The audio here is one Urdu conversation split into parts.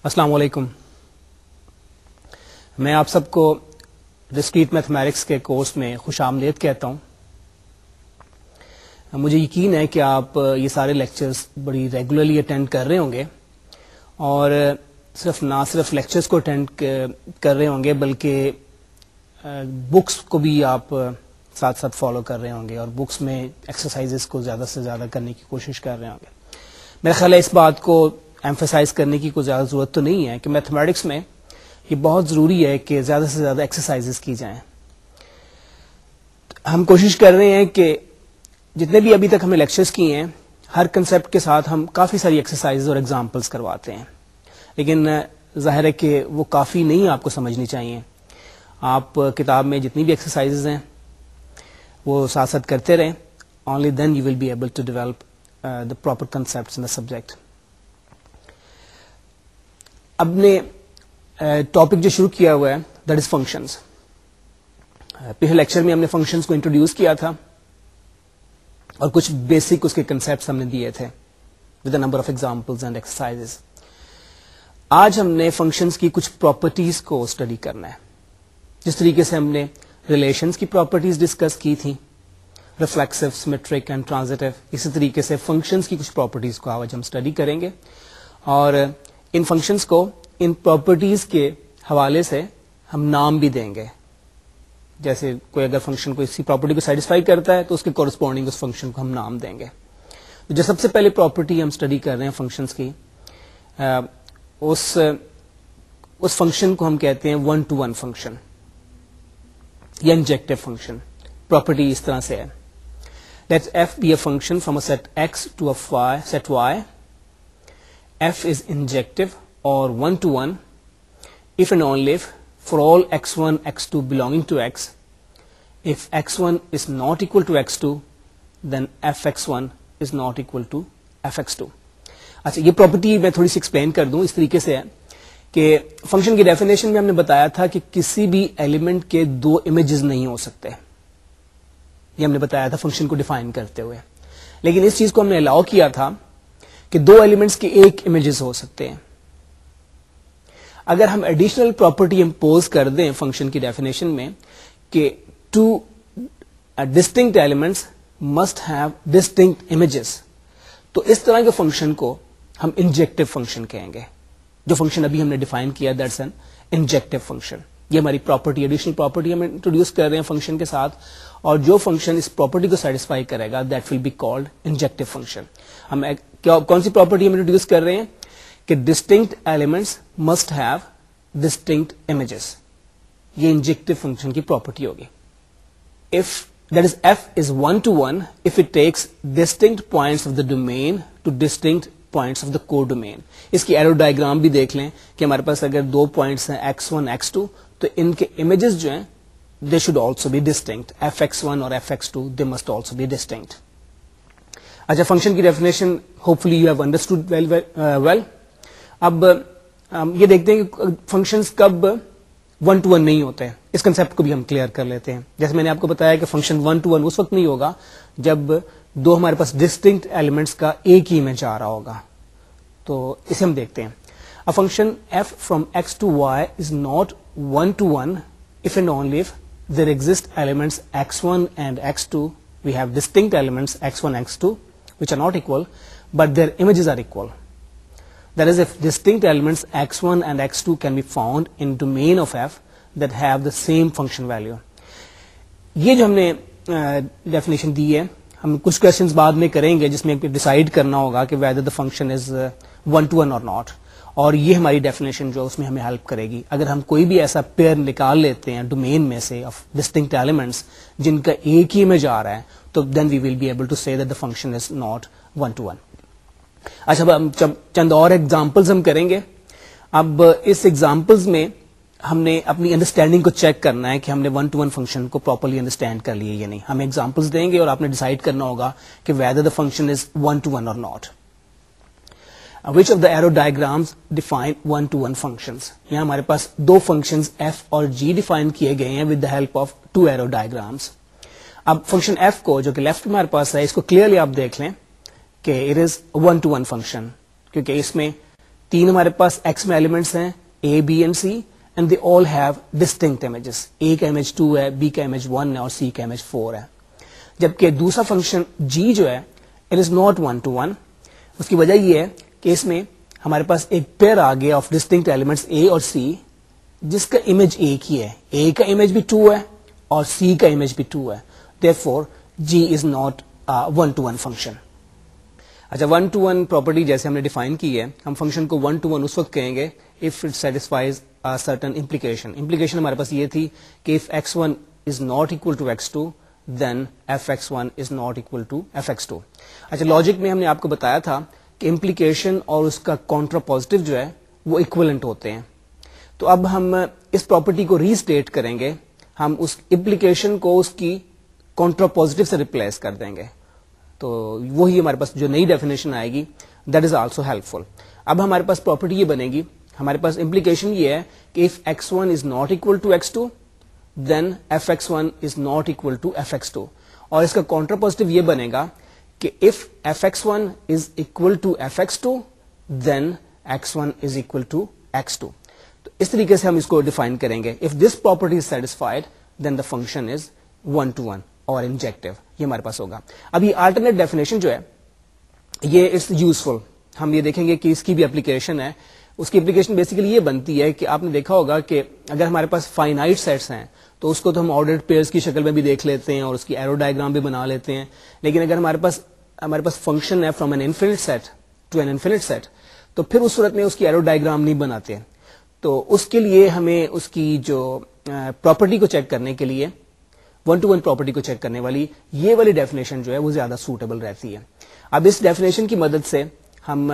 السلام علیکم. میں آپ سب کو ڈسکریٹ میتھمیٹکس کے کورس میں خوش آمدید کہتا ہوں. مجھے یقین ہے کہ آپ یہ سارے لیکچرز بڑی ریگولرلی اٹینڈ کر رہے ہوں گے اور نہ صرف لیکچرز کو اٹینڈ کر رہے ہوں گے بلکہ بکس کو بھی آپ ساتھ ساتھ فالو کر رہے ہوں گے اور بکس میں ایکسرسائزز کو زیادہ سے زیادہ کرنے کی کوشش کر رہے ہوں گے. میرا خیال ہے اس بات کو ایمفیسائز کرنے کی کوئی زیادہ ضرورت تو نہیں ہے کہ میتھمیٹکس میں یہ بہت ضروری ہے کہ زیادہ سے زیادہ ایکسرسائزز کی جائیں. ہم کوشش کر رہے ہیں کہ جتنے بھی ابھی تک ہم نے لیکچرز کیے ہیں ہر کنسیپٹ کے ساتھ ہم کافی ساری ایکسرسائزز اور ایگزامپلس کرواتے ہیں, لیکن ظاہر ہے کہ وہ کافی نہیں آپ کو سمجھنی چاہیے. آپ کتاب میں جتنی بھی ایکسرسائزز ہیں وہ ساتھ ساتھ کرتے رہیں. Only then you will be able to develop the proper concepts in the subject. اب نے ٹاپک جو شروع کیا ہوا ہے دیٹ از فنکشنز. پچھلے لیکچر میں ہم نے فنکشنز کو انٹروڈیوس کیا تھا اور کچھ بیسک اس کے کنسیپٹس ہم نے دیے تھے with a number of examples and exercises. آج ہم نے فنکشنز کی کچھ پراپرٹیز کو اسٹڈی کرنا ہے. جس طریقے سے ہم نے ریلیشنز کی پراپرٹیز ڈسکس کی تھی, ریفلیکسو, سیمیٹرک اینڈ ٹرانزیٹو, اسی طریقے سے فنکشنز کی کچھ پراپرٹیز کو آج ہم اسٹڈی کریں گے اور ان فنکشنز کو ان پراپرٹیز کے حوالے سے ہم نام بھی دیں گے. جیسے کوئی اگر فنکشن کو اسی پراپرٹی کو سیٹسفائی کرتا ہے تو اس کے کورسپونڈنگ اس فنکشن کو ہم نام دیں گے. جو سب سے پہلے پراپرٹی ہم اسٹڈی کر رہے ہیں فنکشنز کی, اس فنکشن کو ہم کہتے ہیں ون ٹو ون فنکشن یا انجیکٹو فنکشن. پراپرٹی اس طرح سے ہے, let f be a function from a set x to a set y. f is injective or one to one if and only if for all x1 x2 belonging to x, if x1 is not equal to x2 then fx1 is not equal to fx2. اچھا, یہ پراپرٹی میں تھوڑی سی ایکسپلین کر دوں. اس طریقے سے ہے کہ فنکشن کی ڈیفینیشن میں ہم نے بتایا تھا کہ کسی بھی ایلیمنٹ کے دو امیجز نہیں ہو سکتے. یہ ہم نے بتایا تھا فنکشن کو ڈیفائن کرتے ہوئے, لیکن اس چیز کو ہم نے الاؤ کیا تھا کہ دو ایلیمنٹس کے ایک امیجز ہو سکتے ہیں. اگر ہم ایڈیشنل پراپرٹی امپوز کر دیں فنکشن کی ڈیفینیشن میں کہ two distinct elements must have distinct images, تو اس طرح کے فنکشن کو ہم انجیکٹو فنکشن کہیں گے. جو فنکشن ابھی ہم نے ڈیفائن کیا دیٹس این انجیکٹو فنکشن. یہ ہماری پراپرٹی, ایڈیشنل پراپرٹی ہم انٹروڈیوس کر رہے ہیں فنکشن کے ساتھ, اور جو فنکشن اس پراپرٹی کو سیٹسفائی کرے گا that will be called injective function. ہم کون سی پراپرٹی ہم انٹروڈیوس کر رہے ہیں کہ distinct elements must have distinct images. یہ انجیکٹو فنکشن کی پراپرٹی ہوگی. if that is f is one to one if it takes distinct points of the domain to distinct points of the codomain. اس کی ایرو ڈائیگرام بھی دیکھ لیں کہ ہمارے پاس اگر دو پوائنٹس ہیں x1 x2 تو ان کے امیجز جو ہیں they should also be distinct. fx1 اور fx2 they must also be distinct. اچھا, فنکشن کی definition hopefully you have understood well. اب یہ دیکھتے ہیں کہ فنکشنز کب ون ٹو ون نہیں ہوتے ہیں. اس کنسپٹ کو بھی ہم کلیئر کر لیتے ہیں. جیسے میں نے آپ کو بتایا کہ فنکشن ون ٹو ون اس وقت نہیں ہوگا جب دو ہمارے پاس ڈسٹنکٹ ایلیمنٹس کا ایک ہی امیج آ رہا ہوگا. تو اسے ہم دیکھتے ہیں. A function f from x to y is not one to one if and only if there exist elements x1 and x2. We have distinct elements x1 x2 which are not equal but their images are equal. That is, if distinct elements x1 and x2 can be found in domain of f that have the same function value. یہ جو ہم نے ڈیفینیشن دی ہے, ہم کچھ کوشچنز بعد میں کریں گے جس میں ڈیسائیڈ کرنا ہوگا کہ whether the function is one to one or not, اور یہ ہماری ڈیفینیشن جو اس میں ہمیں ہیلپ کرے گی. اگر ہم کوئی بھی ایسا پیئر نکال لیتے ہیں ڈومین میں سے آف ڈسٹنکٹ ایلیمنٹس جن کا ایک ہی امیج آ رہا ہے تو then we will be able to say that the function is not one to one. اچھا, اب ہم چند اور ایگزامپلز ہم کریں گے. اب اس ایگزامپلز میں ہم نے اپنی انڈرسٹینڈنگ کو چیک کرنا ہے کہ ہم نے ون ٹو ون فنکشن کو پراپرلی انڈرسٹینڈ کر لیے یا نہیں. ہم ایگزامپلز دیں گے اور آپ نے ڈیسائیڈ کرنا ہوگا کہ whether the function is one to one or not. Which of the arrow diagrams define one to one functions? یہاں ہمارے پاس دو فنکشنز f اور g ڈیفائن کیے گئے ہیں with the help of two arrow diagrams. اب فنکشن f کو جو کہ لیفٹ میں ہمارے پاس ہے اس کو کلیئرلی آپ دیکھ لیں کہ it is one to one function, کیونکہ اس میں 3 ہمارے پاس x میں ایلیمنٹس ہیں a, b and c and they all have distinct images. a کا امیج 2 ہے, b کا امیج 1 ہے اور c کا امیج 4 ہے. جبکہ دوسرا فنکشن g جو ہے اٹ از ناٹ 1 to 1. اس کی وجہ یہ ہے کہ اس میں ہمارے پاس ایک پیئر آ گیا آف ڈسٹنکٹ ایلیمنٹس a اور c جس کا امیج ایک ہی ہے. a کا امیج بھی 2 ہے اور c کا امیج بھی 2 ہے. therefore g is not a 1 to 1 function. اچھا 1 to 1 پراپرٹی جیسے ہم نے ڈیفائن کی ہے, ہم فنکشن کو 1 to 1 اس وقت کہیں گے if it satisfies a certain implication. implication ہمارے پاس یہ تھی کہ if x1 is not equal to x2 then fx1 is not equal to fx2. اچھا لاجک میں ہم نے آپ کو بتایا تھا کہ امپلیکیشن اور اس کا کانٹرا پازیٹو جو ہے وہ ایکویلنٹ ہوتے ہیں. تو اب ہم اس پراپرٹی کو ری اسٹیٹ کریں گے, ہم اس امپلیکیشن کو اس کی کانٹرا پازیٹو سے ریپلیس کر دیں گے. تو وہی ہمارے پاس جو نئی ڈیفینیشن آئے گی دیٹ از آلسو ہیلپ فل. اب ہمارے پاس پراپرٹی یہ بنے گی, ہمارے پاس امپلیکیشن یہ ہے کہ if x1 is not equal to x2 then fx1 is not equal to fx2. اور اس کا کانٹرا پازیٹو یہ بنے گا کہ if fx1 is equal to fx2 then x1 is equal to x2. تو اس طریقے سے ہم اس کو ڈیفائن کریں گے. if this property is satisfied then the function is 1 to 1 اور انجیکٹو, یہ ہمارے پاس ہوگا. اب یہ آلٹرنیٹ ڈیفینیشن جو ہے یہ اٹس یوزفل, ہم یہ دیکھیں گے کہ اس کی بھی اپلیکیشن ہے. اس کی اپلیکیشن بیسیکلی یہ بنتی ہے کہ آپ نے دیکھا ہوگا کہ اگر ہمارے پاس فائنائٹ سیٹس ہیں تو اس کو تو ہم آرڈرڈ پیئرس کی شکل میں بھی دیکھ لیتے ہیں اور اس کی ایرو ڈائیگرام بھی بنا لیتے ہیں. لیکن اگر ہمارے پاس فنکشن ہے from an infinite set to an infinite set تو پھر اس صورت میں اس کی ایرو ڈائیگرام نہیں بناتے. تو اس کے لیے ہمیں اس کی جو پراپرٹی کو چیک کرنے کے لیے 1 to 1 پراپرٹی کو چیک کرنے والی یہ والی ڈیفینیشن جو ہے وہ زیادہ سوٹیبل رہتی ہے. اب اس ڈیفینیشن کی مدد سے ہم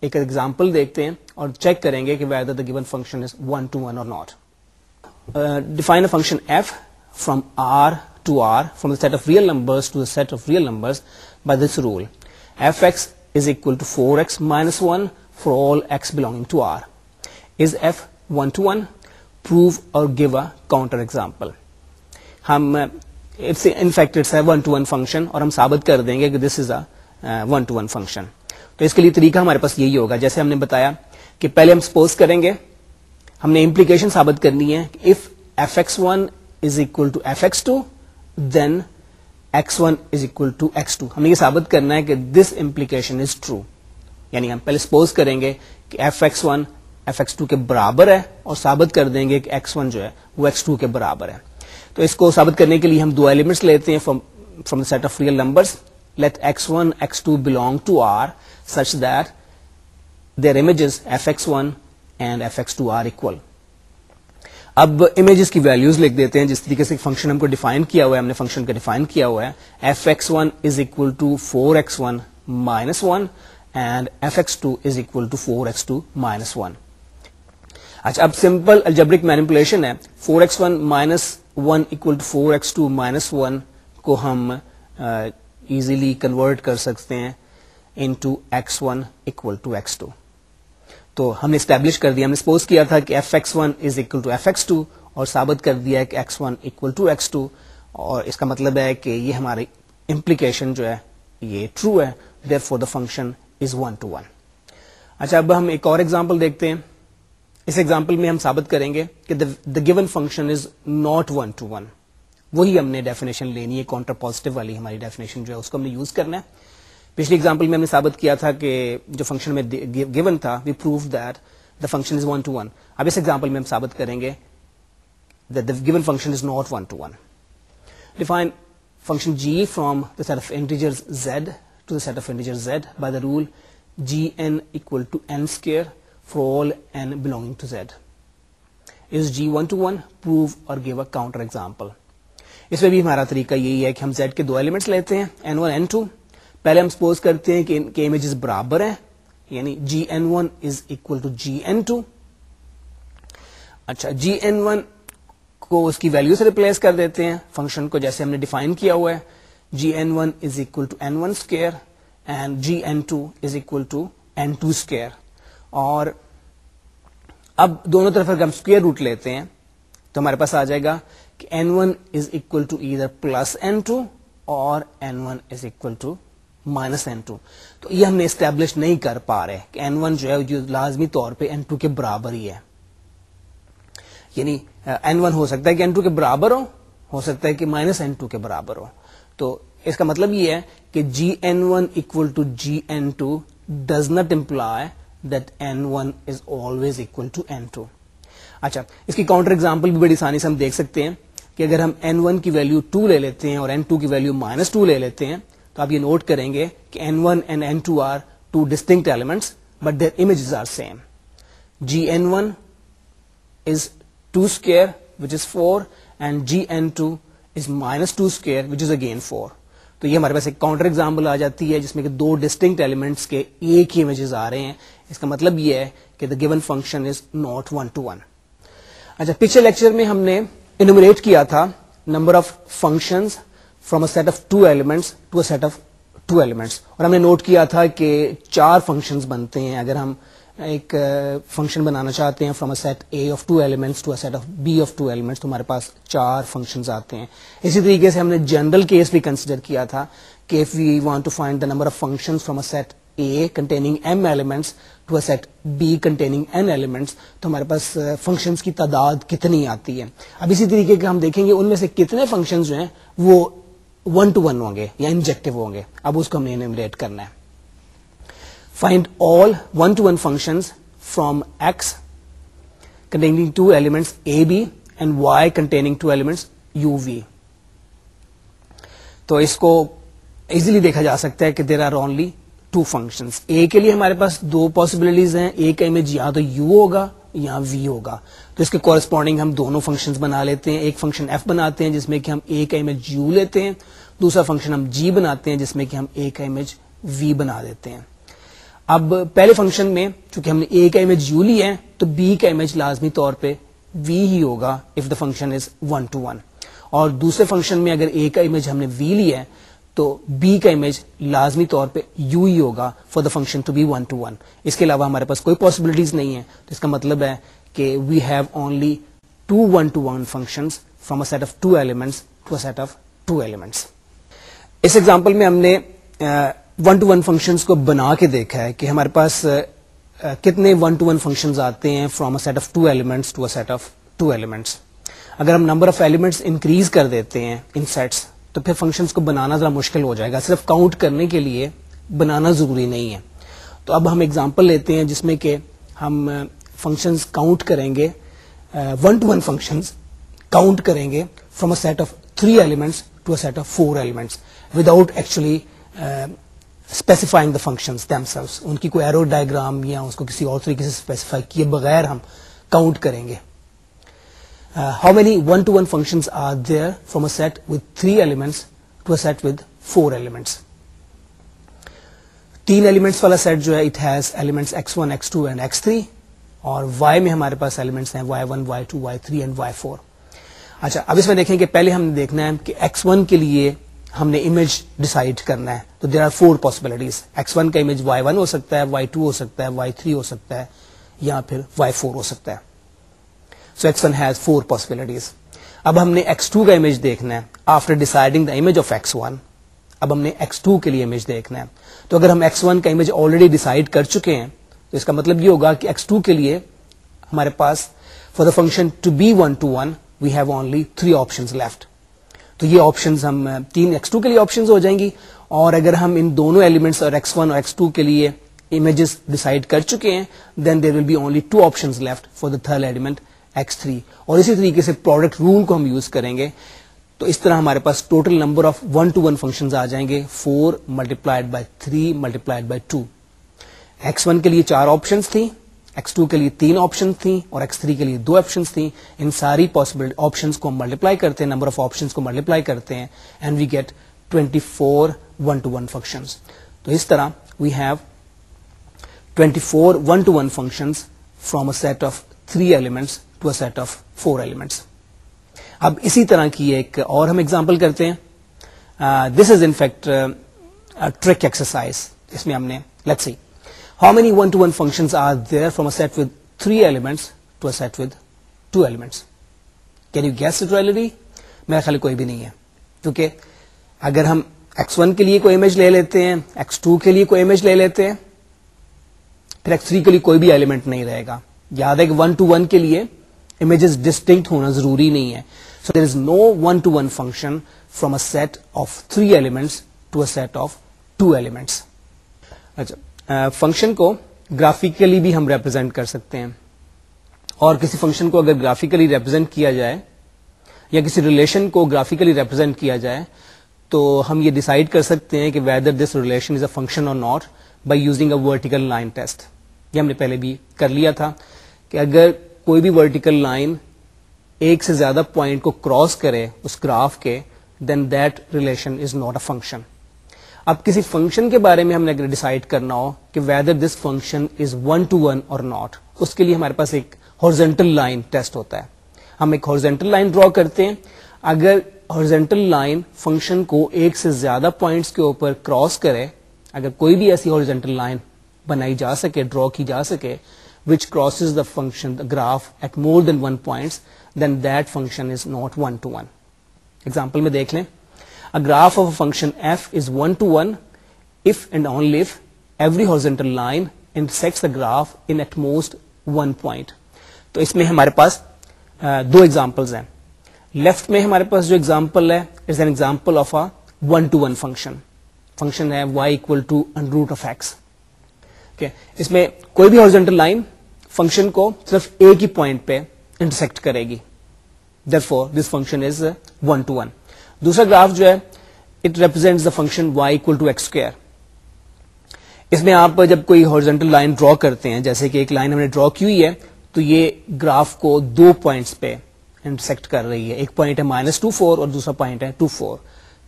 ایک ایگزامپل دیکھتے ہیں اور چیک کریں گے کہ whether the given function is 1 to 1 or not. Define a function f from R to R from the set of real numbers to the set of real numbers by this rule. fx is equal to 4x minus 1 for all x belonging to R. Is f 1 to 1? Prove or give a counter example. ہم انفیکٹ اٹس 1 to 1 فنکشن اور ہم ثابت کر دیں گے کہ دس از اے 1 to 1 فنکشن. تو اس کے لیے طریقہ ہمارے پاس یہی ہوگا جیسے ہم نے بتایا کہ پہلے ہم سپوز کریں گے, ہم نے امپلیکیشن ثابت کرنی ہے کہ if fx1 is equal to fx2 then x1 is equal to x2. ہم نے یہ ثابت کرنا ہے کہ this implication is true. یعنی ہم پہلے سپوز کریں گے کہ fx1 fx2 کے برابر ہے اور ثابت کر دیں گے کہ x1 جو ہے وہ x2 کے برابر ہے. تو اس کو ثابت کرنے کے لیے ہم دو ایلیمنٹس لیتے ہیں from the set of real numbers. Let x1 x2 belong to R such that their images fx1 and fx2 are equal. اب امیجز کی ویلیوز لکھ دیتے ہیں جس طریقے سے فنکشن ہم کو ڈیفائن کیا ہوا ہے, ہم نے فنکشن کا ڈیفائن کیا ہوا ہے fx1 is equal to 4x1 minus 1 and fx2 is equal to 4x2 minus 1. اچھا اب سمپل الجبرک مینیپولیشن ہے, 4x1 minus 1 equal to 4x2 minus 1 کو ہم ایزیلی کنورٹ کر سکتے ہیں into x1 equal to x2. تو ہم نے اسٹیبلش کر دیا, ہم نے سپوز کیا تھا کہ fx1 is equal to fx2 اور ثابت کر دیا کہ x1 equal to x2, اور اس کا مطلب ہے کہ یہ ہماری امپلیکیشن جو ہے یہ ٹرو ہے, therefore the function is 1 to 1. اچھا اب ہم ایک اور ایگزامپل دیکھتے ہیں. اس ایگزامپل میں ہم ثابت کریں گے کہ the given function is not 1 to 1. وہی ہم نے ڈیفینیشن لینی ہے, کاؤنٹر پازیٹو والی ہماری ڈیفینیشن جو ہے اس کو ہم نے یوز کرنا ہے. پچھلی ایگزامپل میں ہم نے ثابت کیا تھا کہ جو فنکشن میں given تھا we proved that the function is 1 to 1. اب اس ایگزامپل میں ہم ثابت کریں گے that the given function is not 1 to 1. Define function g from the set of integers z to the set of integers z by the rule gn equal to n square for all n belonging to z. Is g 1 to 1? Prove or give a counter example. اس میں بھی ہمارا طریقہ یہی ہے کہ ہم z کے دو ایلیمنٹس لیتے ہیں n1 n2. پہلے ہم سپوز کرتے ہیں کہ ان کے امیجز برابر ہیں, یعنی gn1 is equal to gn2. اچھا gn1 کو اس کی ویلیو سے ریپلیس کر دیتے ہیں فنکشن کو جیسے ہم نے ڈیفائن کیا ہوا ہے, gn1 is equal to n1 square and gn2 is equal to n2 square. اور اب دونوں طرف اگر ہم اسکوئر روٹ لیتے ہیں تو ہمارے پاس آ جائے گا کہ n1 is equal to either plus n2 or n1 is equal to -n2. تو یہ ہم نے اسٹیبلش نہیں کر پا رہے کہ n1 جو ہے جو لازمی طور پہ n2 کے برابر ہی ہے. یعنی n1 ہو سکتا ہے کہ n2 کے برابر ہو سکتا ہے کہ -n2 کے برابر ہو. تو اس کا مطلب یہ ہے کہ gn1 equal to gn2 does not imply that n1 is always equal to n2. اچھا, اس کی کاؤنٹر ایگزامپل بھی بڑی آسانی سے ہم دیکھ سکتے ہیں کہ اگر ہم n1 کی ویلیو 2 لے لیتے ہیں اور n2 کی ویلیو -2 لے لیتے ہیں تو آپ یہ نوٹ کریں گے کہ n1 and n2 are two distinct elements but their images are same. gn1 is 2 square which is 4 and gn2 is -2 square which is again 4. تو یہ ہمارے پاس ایک کاؤنٹر ایگزامپل آ جاتی ہے جس میں کہ دو ڈسٹنکٹ ایلیمنٹس کے ایک ہی امیجز آ رہے ہیں. اس کا مطلب یہ ہے کہ the given function is not 1-to-1. اچھا, پچھلے لیکچر میں ہم نے انومریٹ کیا تھا number of functions from a set of 2 elements to a set of 2 elements, اور ہم نے نوٹ کیا تھا کہ 4 فنکشنز بنتے ہیں اگر ہم ایک فنکشن بنانا چاہتے ہیں from a set A of 2 elements to a set of B of 2 elements, تو ہمارے پاس 4 فنکشنز آتے ہیں. اسی طریقے سے ہم نے جنرل کیس بھی کنسیڈر کیا تھا کہ if we want to find the number of functions from a set A containing m elements to a set B containing n elements, تو ہمارے پاس فنکشنز کی تعداد کتنی آتی ہے. اب اسی طریقے کے ہم دیکھیں گے ان میں سے کتنے فنکشنز جو ہیں وہ 1-to-1 ہوں گے یا انجیکٹو ہوں گے. اب اس کو ہم نے انیمریٹ کرنا ہے. Find all 1-to-1 functions from x containing 2 elements ab and y containing 2 elements uv. تو اس کو ایزیلی دیکھا جا سکتا ہے کہ there are only 2 functions. A کے لیے ہمارے پاس 2 possibilities ہیں. A کا امیج یا تو u ہوگا یا v ہوگا. تو اس کے کورسپونڈنگ ہم دونوں فنکشنز بنا لیتے ہیں. ایک فنکشن f بناتے ہیں جس میں کہ ہم A کا امیج u لیتے ہیں, دوسرا فنکشن ہم g بناتے ہیں جس میں کہ ہم A کا امیج v بنا دیتے ہیں. اب پہلے فنکشن میں چونکہ ہم نے A کا امیج u لی ہے تو B کا امیج لازمی طور پہ v ہی ہوگا if the function is 1-to-1, اور دوسرے فنکشن میں اگر A کا امیج ہم نے v لیا ہے تو B کا امیج لازمی طور پہ u ہی ہوگا for the function to be 1-to-1. اس کے علاوہ ہمارے پاس کوئی پاسبلٹیز نہیں ہے. تو اس کا مطلب ہے کہ we have only 2 1-to-1 functions from a set of 2 elements to a set of 2 elements. اس ایگزامپل میں ہم نے 1-to-1 فنکشنز کو بنا کے دیکھا ہے کہ ہمارے پاس کتنے 1-to-1 فنکشنز آتے ہیں from a set of 2 elements to a set of 2 elements. اگر ہم نمبر آف ایلیمنٹس انکریز کر دیتے ہیں ان سیٹس تو پھر فنکشنز کو بنانا ذرا مشکل ہو جائے گا. صرف کاؤنٹ کرنے کے لیے بنانا ضروری نہیں ہے. تو اب ہم ایگزامپل لیتے ہیں جس میں کہ ہم فنکشنز کاؤنٹ کریں گے, 1-to-1 فنکشنز کاؤنٹ کریں گے from a set of 3 elements to a set of 4 elements without actually specifying the functions themselves. ان کی کوئی ایرو ڈائگرام یا اس کو کسی اور طریقے سے اسپیسیفائی کیے بغیر ہم کاؤنٹ کریں گے. How many 1-to-1 functions are there from a set with 3 elements to a set with 4 elements? 3 elements والا سیٹ جو ہے it has elements x1, x2 and x3, اور y میں ہمارے پاس ایلیمنٹس ہیں y1, y2, y3 and y4. اچھا, اب اس میں دیکھیں کہ پہلے ہم نے دیکھنا ہے کہ x1 کے لیے ہم نے امیج ڈیسائیڈ کرنا ہے. تو دیر آر 4 possibilities. x1 کا امیج y1 ہو سکتا ہے, y2 ہو سکتا ہے, y3 ہو سکتا ہے یا پھر y4 ہو سکتا ہے. So x1 has 4 possibilities. اب ہم نے x2 کا امیج دیکھنا ہے. After deciding the image of x1, اب ہم نے x2 کے لیے امیج دیکھنا ہے. تو اگر ہم x1 کا امیج آلریڈی ڈیسائیڈ کر چکے ہیں تو اس کا مطلب یہ ہوگا کہ x2 کے لیے ہمارے پاس for the function to be 1-to-1 we have only 3 options left. تو یہ آپشنز ہم 3 x2 کے لیے آپشنز ہو جائیں گی, اور اگر ہم ان دونوں ایلیمنٹس اور x1 اور x2 کے لیے امیجز ڈیسائیڈ کر چکے ہیں then there will be only 2 options left for the third element x3. اور اسی طریقے سے پروڈکٹ رول کو ہم یوز کریں گے. تو اس طرح ہمارے پاس total number of 1-to-1 functions آ جائیں گے 4 multiplied by 3 multiplied by 2. x1 کے لیے 4 آپشنز تھیں, x2 کے لیے 3 آپشن تھیں اور x3 کے لیے 2 آپشنز تھیں. ان ساری پاسبل آپشنز کو ہم ملٹیپلائی کرتے ہیں, نمبر آف آپشنز کو ملٹیپلائی کرتے ہیں and we get 24 1-to-1 functions. تو اس طرح we have 24 1-to-1 functions from a set of 3 elements to a set of 4 elements. اب اسی طرح کی ایک اور ہم ایگزامپل کرتے ہیں. دس از ان فیکٹ ٹرک ایکسرسائز. اس میں ہم نے let's see how many 1-to-1 functions are there from a set with 3 elements to a set with 2 elements? Can you guess it really? میرا خیال کوئی بھی نہیں ہے, کیونکہ اگر ہم x1 کے لیے کوئی امیج لے لیتے ہیں, x2 کے لیے کوئی امیج لے لیتے ہیں, پھر x3 کے لیے کوئی بھی ایلیمنٹ نہیں رہے گا. یاد ہے کہ 1 to 1 کے لیے امیجز ڈسٹنکٹ ہونا ضروری نہیں ہے. So there is no 1 to 1 function from a set of 3 elements to a set of 2 elements. اچھا, فنکشن کو گرافیکلی بھی ہم ریپرزینٹ کر سکتے ہیں, اور کسی فنکشن کو اگر گرافیکلی ریپرزینٹ کیا جائے یا کسی ریلیشن کو گرافیکلی ریپرزینٹ کیا جائے تو ہم یہ ڈیسائیڈ کر سکتے ہیں کہ whether this relation is a function اور not by using a vertical line test. یہ ہم نے پہلے بھی کر لیا تھا کہ اگر کوئی بھی ورٹیکل لائن ایک سے زیادہ پوائنٹ کو کراس کرے اس گراف کے, then that relation is not a function. اب کسی فنکشن کے بارے میں ہم نے اگر ڈیسائیڈ کرنا ہو کہ whether this function is 1 to 1 اور ناٹ, اس کے لیے ہمارے پاس ایک ہارزنٹل لائن ٹیسٹ ہوتا ہے. ہم ایک ہارزنٹل لائن ڈرا کرتے ہیں, اگر ہارزنٹل لائن فنکشن کو ایک سے زیادہ پوائنٹس کے اوپر کراس کرے, اگر کوئی بھی ایسی ہارزنٹل لائن بنائی جا سکے, ڈرا کی جا سکے, which crosses the function, the graph at more than 1 points, then that function is not 1 to 1. Example میں دیکھ لیں, a graph of a function f is 1 to 1 if and only if every horizontal line intersects the graph in at most 1 point. تو اس میں ہمارے پاس دو ایگزامپلز ہیں. لیفٹ میں ہمارے پاس جو ایگزامپل ہے is an example of a 1 to 1 function. Function ہے y equal to under root of x. اس میں کوئی بھی ہارزنٹل لائن فنکشن کو صرف ایک ہی پوائنٹ پہ انٹرسیکٹ کرے گی, therefore this function is 1 to 1. دوسرا گراف جو ہے it represents the function y equal to x square. اس میں آپ جب کوئی ہارزنٹل لائن ڈرا کرتے ہیں, جیسے کہ ایک لائن ہم نے ڈرا کی ہوئی ہے, تو یہ گراف کو 2 پوائنٹس پہ انٹرسیکٹ کر رہی ہے. ایک پوائنٹ ہے -24 اور دوسرا پوائنٹ ہے 24.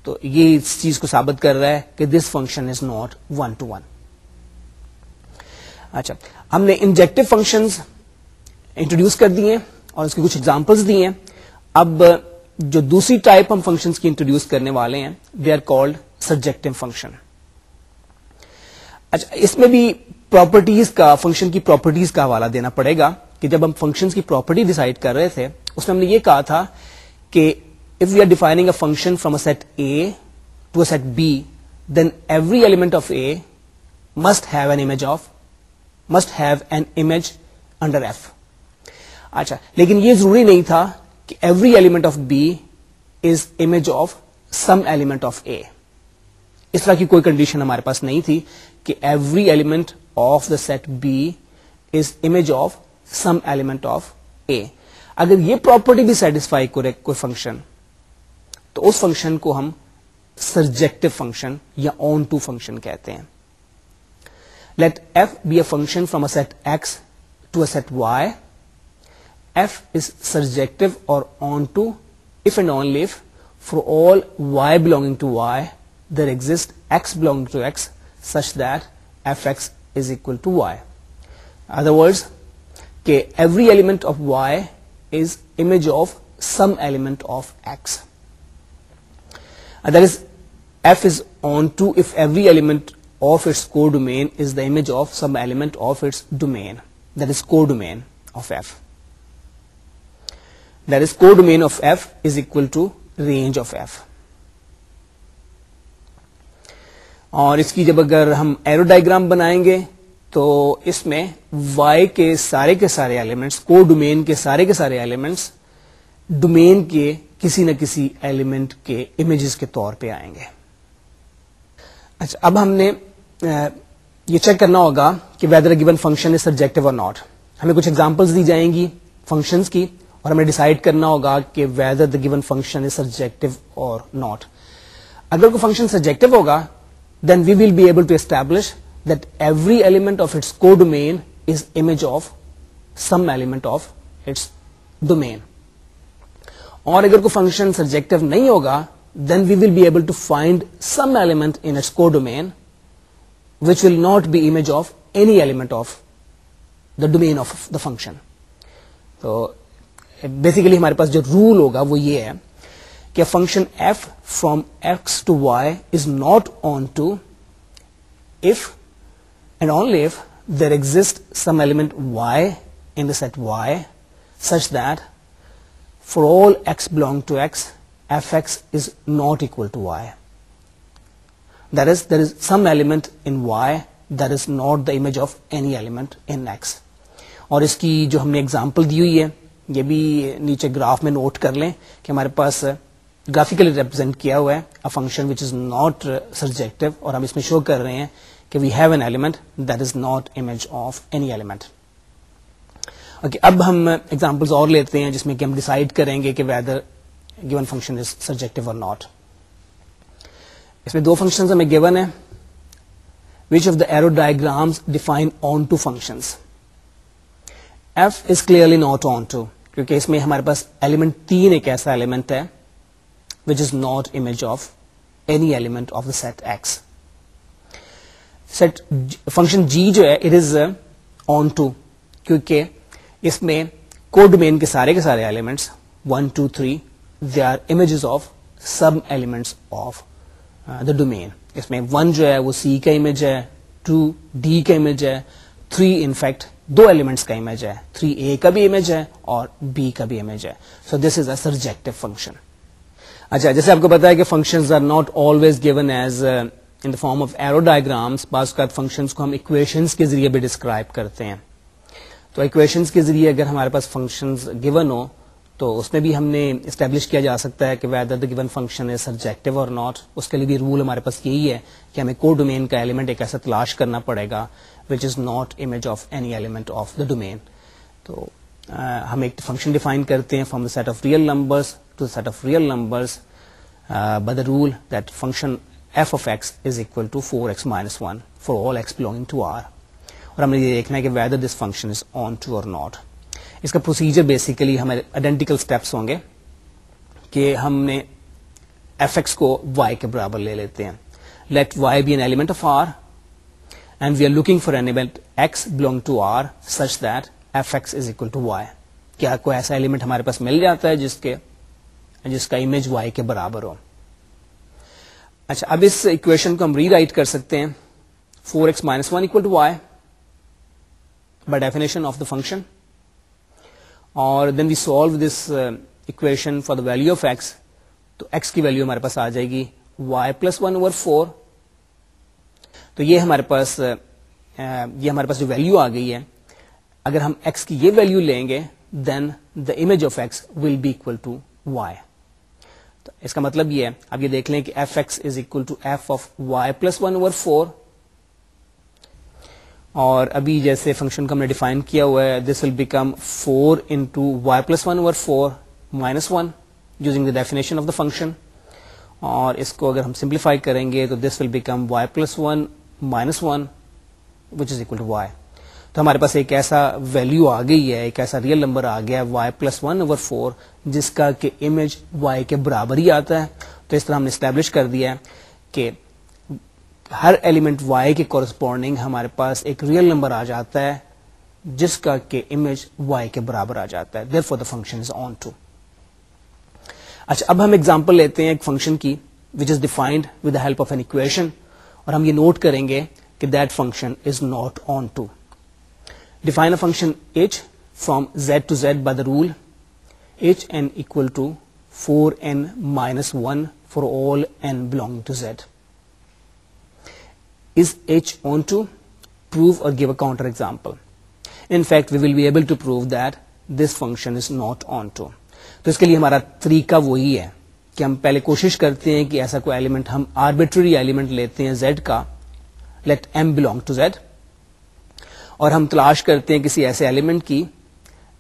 تو یہ اس چیز کو ثابت کر رہا ہے کہ دس فنکشن از ناٹ 1 to 1. اچھا, ہم نے انجیکٹو فنکشنز انٹروڈیوس کر دیے اور اس کے کچھ ایگزامپلس دیے ہیں. اب جو دوسری ٹائپ ہم فنکشنز کی انٹروڈیوس کرنے والے ہیں, they are called surjective function. اچھا, اس میں بھی پراپرٹیز کا, فنکشن کی پراپرٹیز کا حوالہ دینا پڑے گا کہ جب ہم فنکشنز کی پراپرٹی ڈیسائیڈ کر رہے تھے اس میں ہم نے یہ کہا تھا کہ if we are defining a function from a set A to a set B, then every element of A must have an image under F. اچھا, لیکن یہ ضروری نہیں تھا کہ every element of B is image of some element of A. اس طرح کی کوئی کنڈیشن ہمارے پاس نہیں تھی کہ every element of the set B is image of some element of A. اگر یہ پراپرٹی بھی سیٹسفائی کرے کوئی فنکشن تو اس فنکشن کو ہم سرجیکٹو فنکشن یا آن ٹو فنکشن کہتے ہیں. Let f be a function from a set x to a set y. F is surjective or onto if and only if for all y belonging to y there exists x belonging to x such that fx is equal to y. In other words, کہ every element of y is image of some element of x. That is, f is onto if every element of its codomain is the image of some element of its domain. That is codomain of f. That is codomain of f is equal to range of f. اور اس کی جب اگر ہم ایرو ڈائیگرام بنائیں گے تو اس میں y کے سارے ایلیمنٹس, کو ڈومین کے سارے ایلیمنٹس ڈومین کے کسی نہ کسی ایلیمنٹ کے امیجز کے طور پہ آئیں گے. اچھا, اب ہم نے یہ چیک کرنا ہوگا کہ whether a given function is surjective اور ناٹ. ہمیں کچھ ایگزامپلس دی جائیں گی فنکشنز کی اور ہمیں ڈیسائیڈ کرنا ہوگا کہ whether the given function is surjective اور ناٹ. اگر کوئی فنکشن سرجیکٹو ہوگا then we will be able to establish that every element of its codomain is image of some element of its domain. اور اگر کوئی فنکشن سرجیکٹو نہیں ہوگا then we will be able to find some element in its codomain which will not be image of any element of the domain of the function. تو بیسیکلی ہمارے پاس جو رول ہوگا وہ یہ ہے کہ function f from x to y is not onto if and only if there exists some element y in the set y such that for all x belong to x, fx is not equal to y. That is, there is some element in y that is not the image of any element in x. اور اس کی جو ہم نے اگزامپل دی ہوئی ہے یہ بھی نیچے گراف میں نوٹ کر لیں کہ ہمارے پاس گرافیکلی ریپرزینٹ کیا ہوا ہے a function which is not surjective, اور ہم اس میں شو کر رہے ہیں کہ we have an element that is not image of any element. Okay, اب ہم ایگزامپلس اور لیتے ہیں جس میں کہ ہم ڈیسائڈ کریں گے کہ whether given function is surjective or not. اس میں دو فنکشنز ہمیں given ہے. Which of the arrow diagrams define onto functions? F is clearly not onto, کیونکہ اس میں ہمارے پاس ایلیمنٹ 3 ایک ایسا ایلیمنٹ ہے which is not image of any element of the set X. Set function G جو ہے it is onto, کیونکہ اس میں کو ڈومین کے سارے elements 1 2 3 they are images of sub elements of the domain. اس میں 1 جو ہے وہ C کا امیج ہے, 2 D کا امیج ہے, 3 ان فیکٹ دو ایلیمنٹس کا امیج ہے, 3A کا بھی امیج ہے اور B کا بھی امیج ہے. So this is a surjective function. اچھا, جیسے آپ کو پتا ہے کہ functions are not always given as in the form of arrow diagrams. بعض اوقات فنکشنز کو ہم اکویشنز کے ذریعے بھی ڈسکرائب کرتے ہیں. تو اکویشنز کے ذریعے اگر ہمارے پاس فنکشنز گیون ہو تو اس میں بھی ہم نے اسٹیبلش کیا جا سکتا ہے کہ whether the given function is surjective or not. اس کے لیے بھی رول ہمارے پاس یہی ہے کہ ہمیں کو ڈومین کا ایلیمنٹ ایک ایسا تلاش کرنا پڑے گا which is not image of any element of the domain. تو ہم ایک فنکشن ڈیفائن کرتے ہیں from the set of real numbers to the set of real numbers by the rule that function f of x is equal to 4x minus 1 for all x belonging to R. اور ہم نے یہ دیکھنا ہے کہ whether this function is onto or not. اس کا پروسیجر بیسیکلی ہمارے آئیڈینٹیکل اسٹیپس ہوں گے کہ ہم نے ایف ایکس کو وائی کے برابر لے لیتے ہیں. Let Y be an element of R and we are looking for an element X belong to R such that F X is equal to Y. کیا کوئی ایسا ایلیمنٹ ہمارے پاس مل جاتا ہے جس کا امیج وائی کے برابر ہو. اچھا, اب اس اکویشن کو ہم ری رائٹ کر سکتے ہیں 4x minus 1 equal to y by definition of the function. اور then we solve this equation for the value of x. تو ایکس کی ویلو ہمارے پاس آ جائے گی وائی پلس 1/4. تو یہ ہمارے پاس جو ویلو آ گئی ہے, اگر ہم ایکس کی یہ ویلو لیں گے then the image of x will be equal to y. تو اس کا مطلب یہ ہے, اب یہ دیکھ لیں کہ F X is equal to F of Y plus 1/4. اور ابھی جیسے فنکشن کو ہم نے ڈیفائن کیا ہوا ہے, دس will become 4 into y plus 1/4 minus 1 using the definition of the function. اور اس کو اگر ہم سمپلیفائی کریں گے تو دس will become y plus 1 minus 1 which is equal to y. تو ہمارے پاس ایک ایسا ویلو آ گئی ہے, ایک ایسا ریئل نمبر آ گیا ہے y plus 1/4 جس کا کہ امیج y کے برابر ہی آتا ہے. تو اس طرح ہم نے اسٹیبلش کر دیا ہے کہ ہر ایلیمنٹ y کے کورسپونڈنگ ہمارے پاس ایک ریئل نمبر آ جاتا ہے جس کا کہ امیج y کے برابر آ جاتا ہے. therefore the function is onto. اچھا, اب ہم ایگزامپل لیتے ہیں ایک فنکشن کی which is defined with the help of an equation, اور ہم یہ نوٹ کریں گے کہ that function is not onto. Define a function h from z to z by the rule hn equal to 4n minus 1 for all n belonging to z. Is h onto? Prove or give a counter example. In fact, we will be able to prove that this function is not onto. تو اس کے لیے ہمارا طریقہ وہی ہے کہ ہم پہلے کوشش کرتے ہیں کہ ایسا کوئی ایلیمنٹ ہم آربیٹری ایلیمنٹ لیتے ہیں z کا, let m belong to z, اور ہم تلاش کرتے ہیں کسی ایسے ایلیمنٹ کی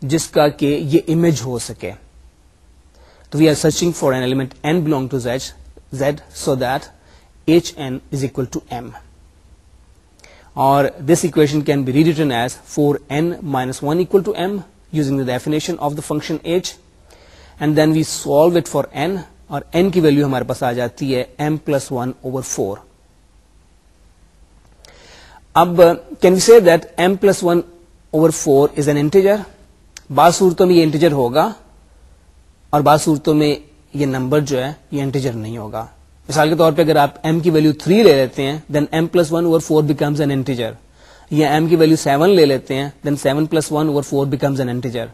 جس کا کہ یہ امیج ہو سکے. تو we are searching for an element n belong to z so that hn is equal to m. اور this equation can be rewritten as 4n minus 1 equal to m using the definition of the function h, and then we solve it for n, اور n کی ویلو ہمارے پاس آ جاتی ہے m plus 1/4. اب can we say that m plus 1/4 is an integer? بعض صورتوں میں یہ انٹیجر ہوگا اور بعض صورتوں میں یہ نمبر جو ہے یہ انٹیجر نہیں ہوگا. مثال کے طور پہ اگر آپ m کی ویلو 3 لے لیتے ہیں then m plus 1/4 becomes an integer, یا m کی ویلو 7 لے لیتے ہیں then 7 plus 1/4 becomes an integer.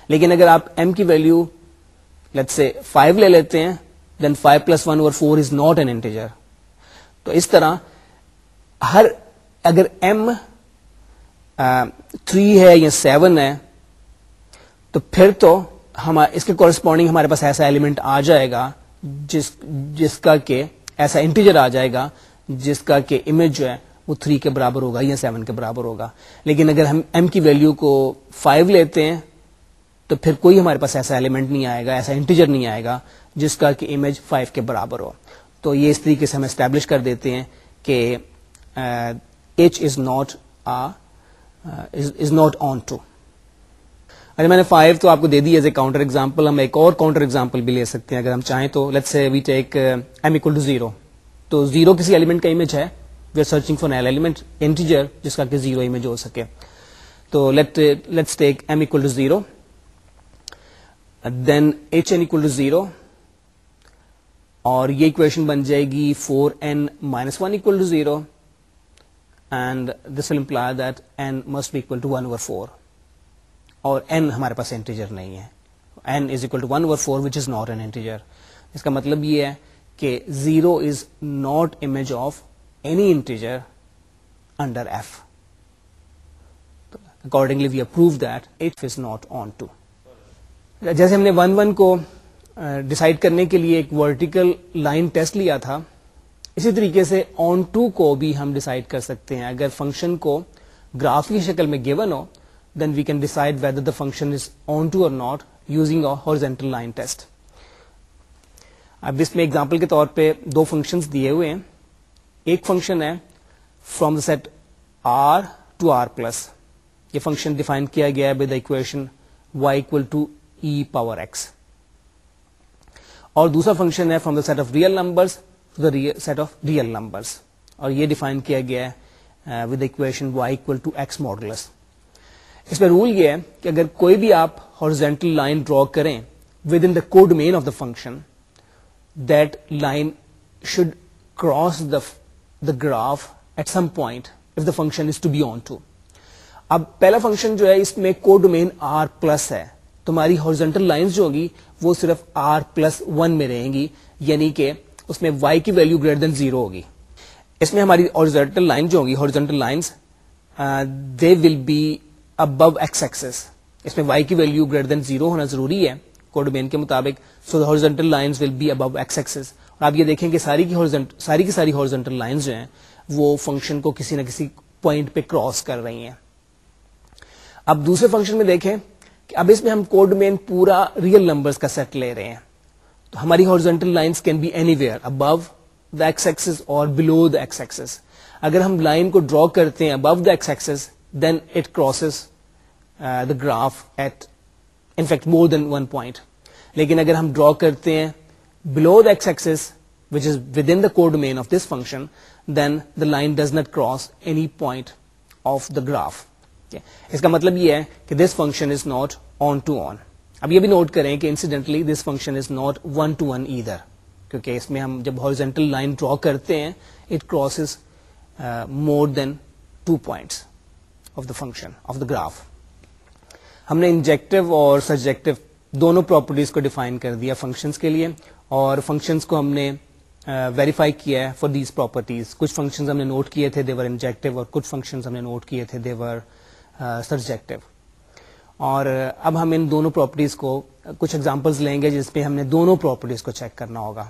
لیکن اگر آپ m کی ویلو let's say 5 لے لیتے ہیں then 5 plus 1/4 is not an integer. تو اس طرح ہر اگر m 3 ہے یا 7 ہے تو پھر تو اس کے کورسپونڈنگ ہمارے پاس ایسا ایلیمنٹ آ جائے گا جس کا کہ ایسا انٹیجر آ جائے گا جس کا کہ امیج جو ہے وہ 3 کے برابر ہوگا یا 7 کے برابر ہوگا. لیکن اگر ہم m کی ویلیو کو 5 لیتے ہیں تو پھر کوئی ہمارے پاس ایسا ایلیمنٹ نہیں آئے گا, ایسا انٹیجر نہیں آئے گا جس کا کہ امیج 5 کے برابر ہو. تو یہ اس طریقے سے ہم اسٹیبلش کر دیتے ہیں کہ h is not on to. اچھا میں نے 5 تو آپ کو دے دی ایز اے کاؤنٹر ایگزامپل. ہم ایک اور کاؤنٹر ایگزامپل بھی لے سکتے ہیں اگر ہم چاہیں تو. Let's say we take m equal to 0. تو 0 کسی ایلیمنٹ کا امیج ہے. We are searching for an element integer جس کا کہ 0 امیج ہو سکے. تو let's take m equal to 0, then hn equal to 0, اور یہ اکویشن بن جائے گی 4n minus 1 equal to 0, and this will imply that n must be equal to 1 over 4. اور n ہمارے پاس انٹیجر نہیں ہے. n is equal to 1 over 4 which is not an integer. اس کا مطلب یہ ہے کہ 0 is not image of any integer under f. Accordingly we have proved that it is not onto. جیسے ہم نے 1 کو ڈیسائیڈ کرنے کے لیے ایک ورٹیکل لائن ٹیسٹ لیا تھا, اسی طریقے سے آن ٹو کو بھی ہم ڈیسائیڈ کر سکتے ہیں. اگر فنکشن کو گراف کی شکل میں given who then we can decide whether the function is onto or not using a horizontal line test. اب اس میں ایگزامپل کے طور پہ دو فنکشنز دیے ہوئے ہیں. ایک فنکشن ہے from the set r to r plus. یہ فنکشن ڈیفائن کیا گیا ہے with the equation y equal to e power x. اور دوسرا فنکشن ہے from the set of real numbers to the set of real numbers, اور یہ ڈیفائن کیا گیا ہے with the equation y equal to x modulus. اس میں رول یہ ہے کہ اگر کوئی بھی آپ ہارزونٹل لائن ڈرا کریں with in the codomain of the function, that line should cross the graph at some point if the function is to be onto. اب پہلا فنکشن جو ہے اس میں کوڈ ڈومین r پلس ہے, تمہاری ہارزونٹل لائنز جو ہوگی وہ صرف r+1 میں رہیں گی, یعنی کہ اس میں y کی ویلو گریٹر دین 0 ہوگی. اس میں ہماری ہارزونٹل لائن جو ہوگی, horizontal lines they will be above x axis. اس میں y کی ویلو گریٹر دین 0 ہونا ضروری ہے کوڈ ڈومین کے مطابق. So the horizontal lines will be above x axis. اور آپ یہ دیکھیں کہ ساری کی ساری ہارزونٹل لائنز جو ہیں وہ فنکشن کو کسی نہ کسی پوائنٹ پہ کراس کر رہی ہیں. اب دوسرے فنکشن میں دیکھیں کہ اب اس میں ہم کوڈ ڈومین پورا ریئل نمبرز کا سیٹ لے رہے ہیں. تو ہماری horizontal lines can be anywhere above the x axis اور بلو دا ایکس ایکسس. اگر ہم لائن کو ڈرا کرتے ہیں above the x axis then it crosses the graph at in fact more than one point. لیکن اگر ہم ڈرا کرتے ہیں below the x-axis which is within the codomain of this function, then the line does not cross any point of the graph. اس کا مطلب یہ ہے کہ this function is not on to on. اب یہ بھی نوٹ کریں کہ incidentally this function is not one to one either, کیونکہ اس میں ہم جب horizontal line ڈرا کرتے ہیں it crosses more than 2 points of the function of the graph. ہم نے انجیکٹو اور سبجیکٹو دونوں پراپرٹیز کو ڈیفائن کر دیا فنکشنز کے لیے, اور فنکشنز کو ہم نے ویریفائی کیا ہے فار دیز پراپرٹیز. کچھ فنکشنز ہم نے نوٹ کیے تھے دیور انجیکٹو, اور کچھ فنکشنز ہم نے نوٹ کیے تھے دیور سبجیکٹو. اور اب ہم ان دونوں پراپرٹیز کو کچھ ایگزامپلز لیں گے جس پہ ہم نے دونوں پراپرٹیز کو چیک کرنا ہوگا.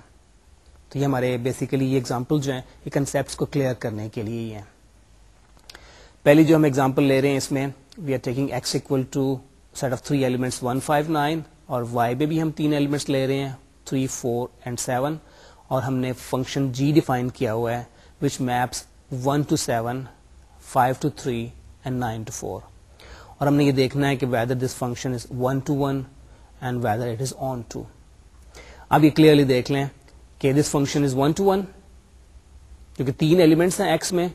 تو یہ ہمارے بیسیکلی یہ ایگزامپل جو ہیں یہ کنسیپٹس کو کلیئر کرنے کے لیے ہی ہیں. پہلی جو ہم ایگزامپل لے رہے ہیں اس میں we are taking x equal to set of 3 elements 1, 5, 9, اور y پہ بھی ہم 3 ایلیمنٹس لے رہے ہیں 3, 4 and 7, اور ہم نے فنکشن g ڈیفائن کیا ہوا ہے which maps 1 to 7, 5 to 3 and 9 to 4. اور ہم نے یہ دیکھنا ہے کہ whether this function is 1 to 1 and whether it is on to. اب یہ کلیئرلی دیکھ لیں کہ this function is 1 to 1 کیونکہ 3 ایلیمنٹس ہیں x میں,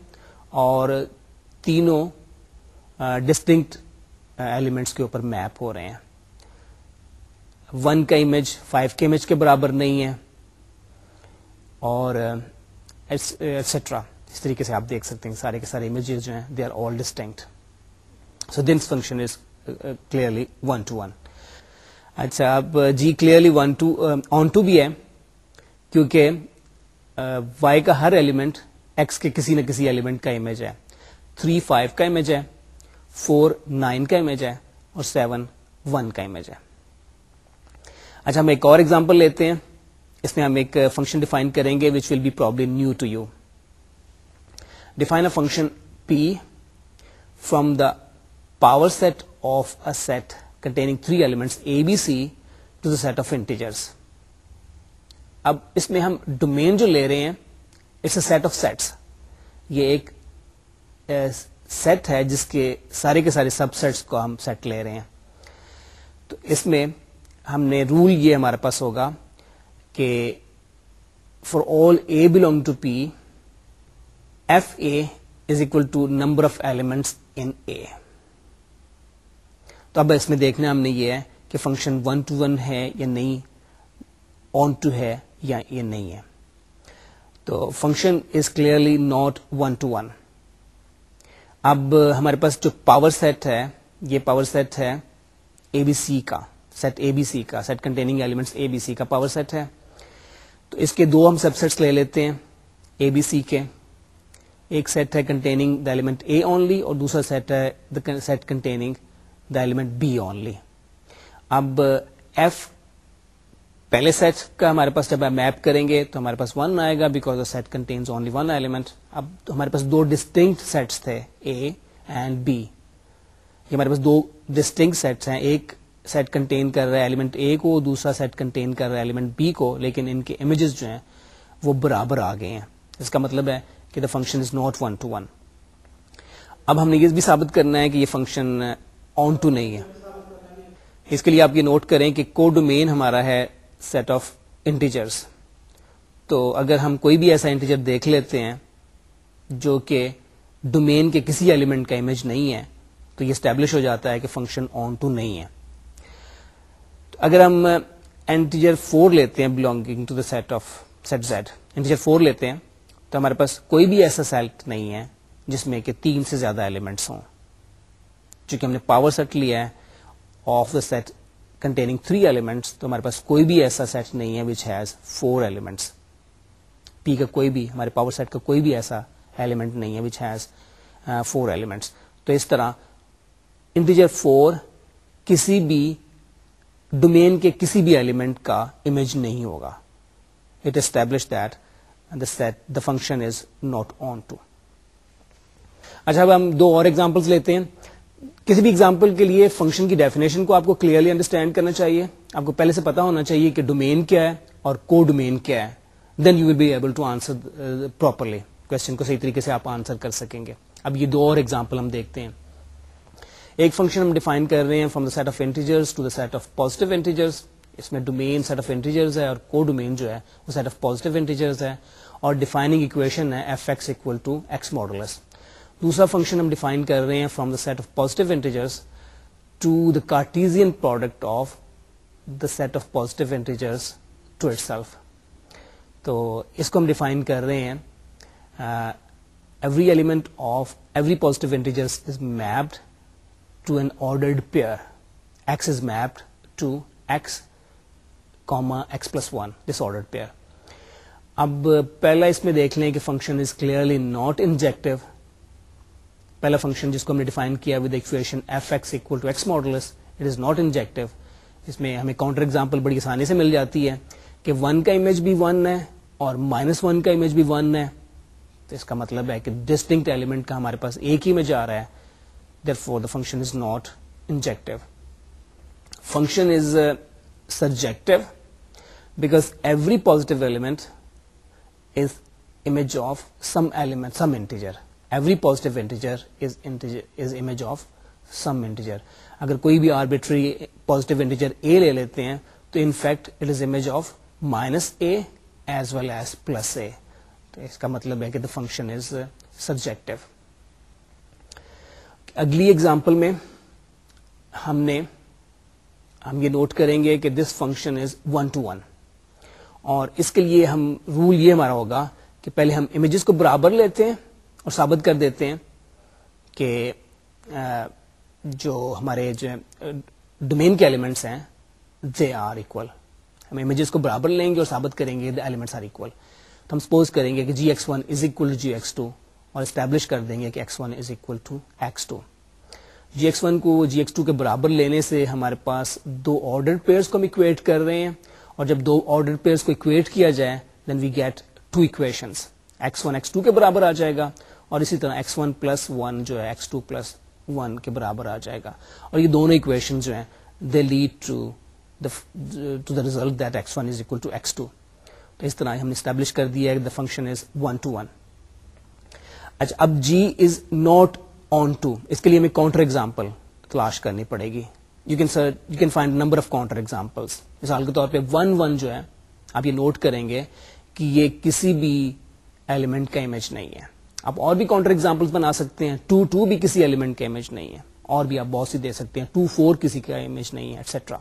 اور تینوں ڈسٹنکٹ ایلیمنٹس کے اوپر میپ ہو رہے ہیں. 1 کا امیج 5 کے امیج کے برابر نہیں ہے, اور ایٹسٹرا. اس طریقے سے آپ دیکھ سکتے ہیں سارے کے سارے امیجز جو ہیں they are all distinct. So this function is clearly 1 to 1. اچھا اب g clearly 1 to on to بھی ہے, کیونکہ y کا ہر ایلیمنٹ x کے کسی نہ کسی ایلیمنٹ کا امیج ہے. 3 5 کا امیج ہے, 4 9 کا امیج ہے, اور 7 1 کا امیج ہے. اچھا ہم ایک اور ایگزامپل لیتے ہیں. اس میں ہم ایک فنکشن ڈیفائن کریں گے which will be probably new to you. Define a function p from the power set of a set containing 3 elements a, b, c to the set of integers. اب اس میں ہم ڈومین جو لے رہے ہیں it's a set of sets. یہ ایک سیٹ ہے جس کے سارے سب سیٹس کو ہم سیٹ لے رہے ہیں. تو اس میں ہم نے رول یہ ہمارے پاس ہوگا کہ for all a belong to P f a is equal to number of elements in a. تو اب اس میں دیکھنا ہم نے یہ ہے کہ فنکشن 1 to 1 ہے یا نہیں, آن ٹو ہے یا یہ نہیں ہے. تو function is clearly not 1 to 1. اب ہمارے پاس جو پاور سیٹ ہے یہ پاور سیٹ ہے اے بی سی کا, سیٹ اے بی سی کا, سیٹ کنٹیننگ ایلیمنٹس اے بی سی کا پاور سیٹ ہے. تو اس کے دو ہم سب سیٹس لے لیتے ہیں اے بی سی کے. ایک سیٹ ہے containing the element a only, اور دوسرا سیٹ ہے the set containing the element b only. اب ایف پہلے سیٹ کا ہمارے پاس جب میپ کریں گے تو ہمارے پاس 1 آئے گا because the set contains only 1 element. اب ہمارے پاس دو ڈسٹنکٹ سیٹس تھے اے اینڈ بی. یہ ہمارے پاس دو ڈسٹنکٹ سیٹس ہیں, ایک سیٹ کنٹین کر رہا ہے ایلیمنٹ اے کو, دوسرا سیٹ کنٹین کر رہا ہے ایلیمنٹ بی کو, لیکن ان کے امیجز جو ہیں وہ برابر آ گئے ہیں. اس کا مطلب ہے کہ the function is not 1 to 1. اب ہم نے یہ بھی ثابت کرنا ہے کہ یہ فنکشن آن ٹو نہیں ہے. اس کے لیے آپ یہ نوٹ کریں کہ کو ڈومین ہمارا ہے سیٹ آف انٹیجرز. تو اگر ہم کوئی بھی ایسا انٹیجر دیکھ لیتے ہیں جو کہ ڈومین کے کسی ایلیمنٹ کا امیج نہیں ہے تو یہ اسٹیبلش ہو جاتا ہے کہ فنکشن آن ٹو نہیں ہے. اگر ہم انٹیجر 4 لیتے ہیں belonging to the set of set Z, integer 4 لیتے ہیں تو ہمارے پاس کوئی بھی ایسا سیٹ نہیں ہے جس میں کہ 3 سے زیادہ ایلیمنٹس ہوں. چونکہ ہم نے پاور سیٹ لیا ہے of the set containing 3 elements, تو ہمارے پاس کوئی بھی ایسا سیٹ نہیں ہے وچ ہیز 4 ایلیمنٹس. پی کا کوئی بھی, ہمارے پاور سیٹ کا کوئی بھی ایسا ایلیمنٹ نہیں ہے وچ ہیز 4 ایلیمنٹس. تو اس طرح انٹیجر 4 کسی بھی ڈومین کے کسی بھی ایلیمنٹ کا امیج نہیں ہوگا. It establish that the function is not on to. اچھا اب ہم دو اور ایگزامپلس لیتے ہیں. کسی بھی ایگزامپل کے لیے فنکشن کی ڈیفینیشن کو آپ کو کلیئرلی انڈرسٹینڈ کرنا چاہیے. آپ کو پہلے سے پتا ہونا چاہیے کہ ڈومین کیا ہے اور کو ڈومین کیا ہے. Then you will be able to answer properly, question کو صحیح طریقے سے آپ آنسر کر سکیں گے. اب یہ دو اور ایگزامپل ہم دیکھتے ہیں. ایک فنکشن ہم ڈیفائن کر رہے ہیں from the set of integers to the set of positive integers. اس میں ڈومین سیٹ آف انٹیجرز ہے اور کو ڈومین جو ہے وہ سیٹ آف پازیٹیو انٹیجرز ہے, اور ڈیفائننگ اکویشن ہے f x equal to x modulus. دوسرا فنکشن ہم ڈیفائن کر رہے ہیں from the set of positive integers to the Cartesian product of the set of positive integers to itself. تو اس کو ہم ڈیفائن کر رہے ہیں every element of every positive integers is mapped to an ordered pair. X is mapped to x comma x plus 1 this ordered pair. اب پہلا اس میں دیکھ لیں کہ function is clearly not injective. پہلا فنکشن جس کو ہم نے ڈیفائن کیا with equation f x equal to x modulus, it is not injective. اس میں ہمیں کاؤنٹر ایگزامپل بڑی آسانی سے مل جاتی ہے کہ 1 کا امیج بھی 1 ہے اور -1 کا امیج بھی 1 ہے. تو اس کا مطلب ہے کہ ڈسٹنکٹ ایلیمنٹ کا ہمارے پاس ایک ہی امیج آ رہا ہے. therefore the function is not injective. Function is surjective because every positive element is image of some element, some integer. Every positive integer is image of some integer. اگر کوئی بھی arbitrary positive integer a لے لیتے ہیں تو in fact it is image of -a as well as +a. تو اس کا مطلب ہے کہ the function is surjective. اگلی ایگزامپل میں ہم یہ نوٹ کریں گے کہ دس فنکشن از 1 to 1, اور اس کے لیے ہم رول یہ ہمارا ہوگا کہ پہلے ہم امیجز کو برابر لیتے ہیں اور ثابت کر دیتے ہیں کہ جو ہمارے جو ڈومین کے ایلیمنٹس ہیں دے آر اکول. ہم امیجز کو برابر لیں گے اور ثابت کریں گے دا ایلیمنٹس آر اکول. تو ہم سپوز کریں گے کہ gx1 is equal to gx2 اور اسٹیبلش کر دیں گے کہ x1 is equal to x2. gx1 کو gx2 کے برابر لینے سے ہمارے پاس دو آرڈر پیئرس کو ہم اکویٹ کر رہے ہیں, اور جب دو آرڈر پیئرس کو اکویٹ کیا جائے then we get two equations. x1 x2 کے برابر آ جائے گا, اور اسی طرح x1 پلس 1 جو ہے x2 پلس 1 کے برابر آ جائے گا, اور یہ دونوں اکویشن جو ہیں they lead to the result that x1 is equal to x2. تو اس طرح ہم نے اسٹیبلش کر دیا ہے دا فنکشن از 1 to 1. اچھا, اب g is not onto, اس کے لیے ہمیں کاؤنٹر ایگزامپل تلاش کرنی پڑے گی. You can find number of counter examples. مثال کے طور پہ 1 1 جو ہے, آپ یہ نوٹ کریں گے کہ یہ کسی بھی ایلیمنٹ کا امیج نہیں ہے. آپ اور بھی کاؤنٹر ایگزامپلس بنا سکتے ہیں. 2 2 بھی کسی ایلیمنٹ کا امیج نہیں ہے, اور بھی آپ بہت سی دے سکتے ہیں. 2 4 کسی کا امیج نہیں ہے, ایٹسٹرا.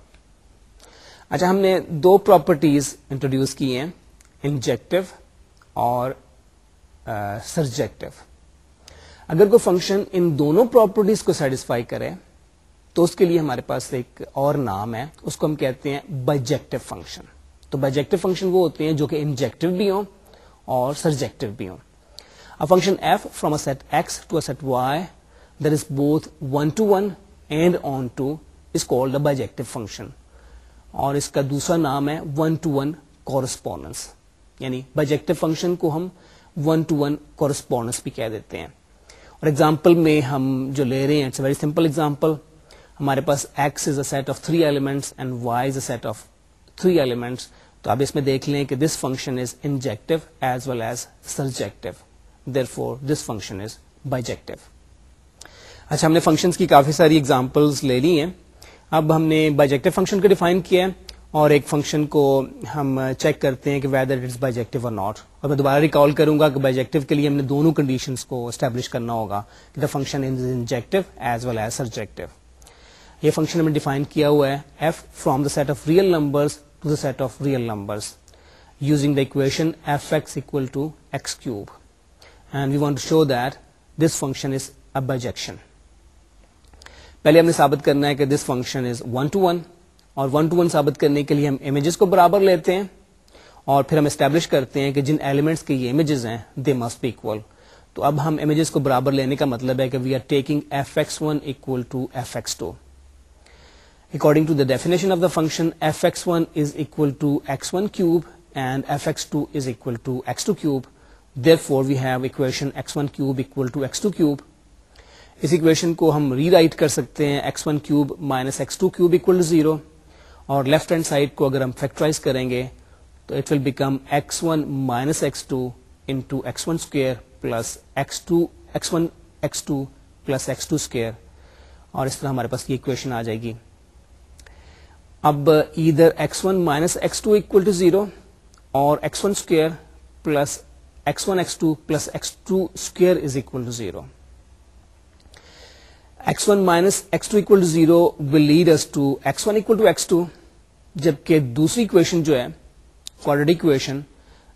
اچھا, ہم نے دو پراپرٹیز انٹروڈیوس کی ہیں, انجیکٹو اور سرجیکٹو. اگر کوئی فنکشن ان دونوں پراپرٹیز کو سیٹسفائی کرے تو اس کے لیے ہمارے پاس ایک اور نام ہے, اس کو ہم کہتے ہیں بائیجیکٹو فنکشن. تو بائیجیکٹو فنکشن وہ ہوتے ہیں جو کہ انجیکٹو بھی ہوں اور سرجیکٹو بھی ہوں. A function f from a set x to a set y that is both 1 to 1 and on to is called a bijective function. اور اس کا دوسرا نام ہے 1 to 1 correspondence. یعنی bijective function کو ہم 1 to 1 correspondence بھی کہہ دیتے ہیں. اور ایگزامپل میں ہم جو لے رہے ہیں, it's a very simple example. ہمارے پاس x is a set of 3 elements and y is a set of 3 elements. تو آپ اس میں دیکھ لیں کہ this function is injective as well as surjective. Therefore, this function is bijective. اچھا, ہم نے فنکشنز کی کافی ساری ایگزامپلز لے لی ہیں. اب ہم نے بائیجیکٹو فنکشن کو ڈیفائن کیا ہے, اور ایک فنکشن کو ہم چیک کرتے ہیں کہ ویدر اٹ از بائیجیکٹو اور ناٹ. اور میں دوبارہ ریکال کروں گا کہ بائیجیکٹو کے لیے ہم نے دونوں کنڈیشنز کو اسٹیبلش کرنا ہوگا کہ the function is injective as well as surjective. یہ فنکشن ہم نے ڈیفائن کیا ہوا ہے f from the set of real numbers to the set of real numbers using the equation fx equal to x cube. And we want to show that this function is a bijection. پہلے ہم نے ثابت کرنا ہے کہ this function is 1 to 1, اور 1 to 1 ثابت کرنے کے لیے ہم امیجز کو برابر لیتے ہیں, اور پھر ہم اسٹیبلش کرتے ہیں کہ جن ایلیمنٹس کے یہ امیجز ہیں they must be equal. تو اب ہم امیجز کو برابر لینے کا مطلب ہے کہ we are taking fx1 equal to fx2. According to the definition of the function, fx1 is equal to x1 cube and fx2 is equal to x2 cube. Therefore, we have equation x1 cube equal to x2 cube. Us equation کو ہم ری رائٹ کر سکتے ہیں x1 cube minus x2 cube equal to 0, اور لیفٹ ہینڈ سائڈ کو اگر ہم فیکٹرائز کریں گے تو it will become x1 minus x2 into x1 square plus x1 x2 plus x2 square, اور اس طرح ہمارے پاس یہ equation آ جائے گی. اب either x1 minus x2 equal to 0 اور x1 square plus x1 x2 plus x2 square is equal to 0. x1 minus x2 equal to 0 will lead us to x1 equal to x2, جبکہ دوسری equation جو ہے quadratic equation,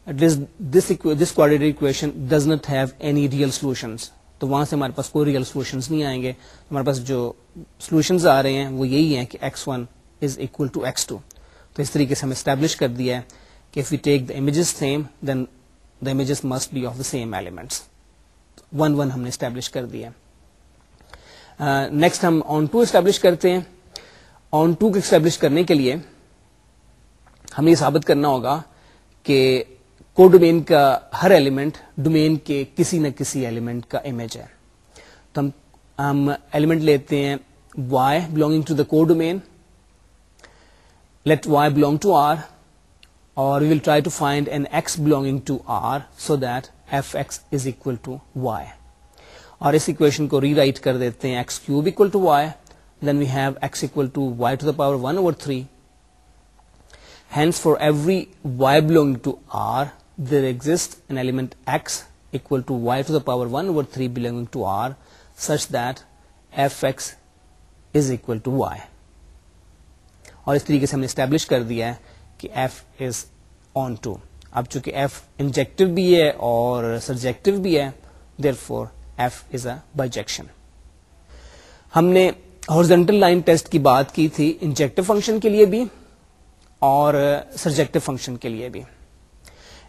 this quadratic equation does not have any real solutions. تو وہاں سے ہمارے پاس کوئی real solutions نہیں آئیں گے. ہمارے پاس جو solutions آ رہے ہیں وہ یہی ہیں کہ x1 is equal to x2. تو اس طریقے سے ہم اسٹیبلش کر دیا ہے کہ if we take the images same then the images must be of the same elements. 1 1 ہم نے اسٹیبلش کر دیا. نیکسٹ ہم on to اسٹیبلش کرتے ہیں. on to کو اسٹیبلش کرنے کے لیے ہم یہ ثابت کرنا ہوگا کہ کو ڈومین کا ہر ایلیمنٹ ڈومین کے کسی نہ کسی ایلیمنٹ کا امیج ہے. تو ہم ایلیمنٹ لیتے ہیں y belonging to the codomain. Let y belong to R, or we will try to find an x belonging to R so that fx is equal to y. اور اس equation کو ری رائٹ کر دیتے ہیں x cube equal to y, then we have x equal to y to the power 1 over 3. Hence for every y belonging to R, there exists an element x equal to y to the power 1 over 3 belonging to R such that fx is equal to y. اور اس طریقے سے ہم نے اسٹیبلش کر دیا ہے کہ f is on to. اب چونکہ f انجیکٹو بھی ہے اور سرجیکٹو بھی ہے, therefore f is a bijection. ہم نے ہارزنٹل لائن ٹیسٹ کی بات کی تھی انجیکٹو فنکشن کے لیے بھی اور سرجیکٹو فنکشن کے لیے بھی.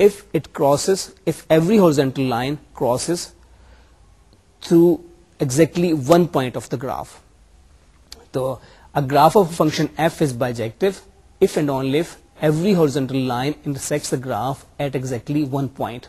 if every horizontal line crosses through exactly one point of the graph. So a graph of a function f is bijective if and only if every horizontal line intersects the graph at exactly one point.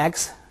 x,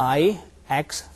I x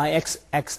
ix x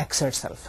x itself.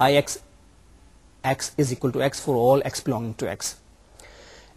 ix x is equal to x for all x belonging to x.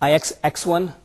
ix x1,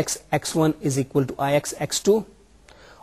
ix x1 is equal to ix x2,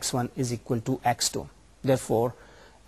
x1 is equal to x2. Therefore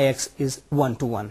ix is 1 to 1.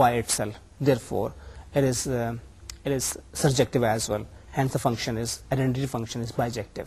y itself. Therefore it is surjective as well. Hence the function is identity function is bijective.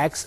x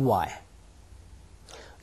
y.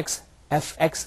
x, fx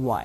y.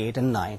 8 and 9.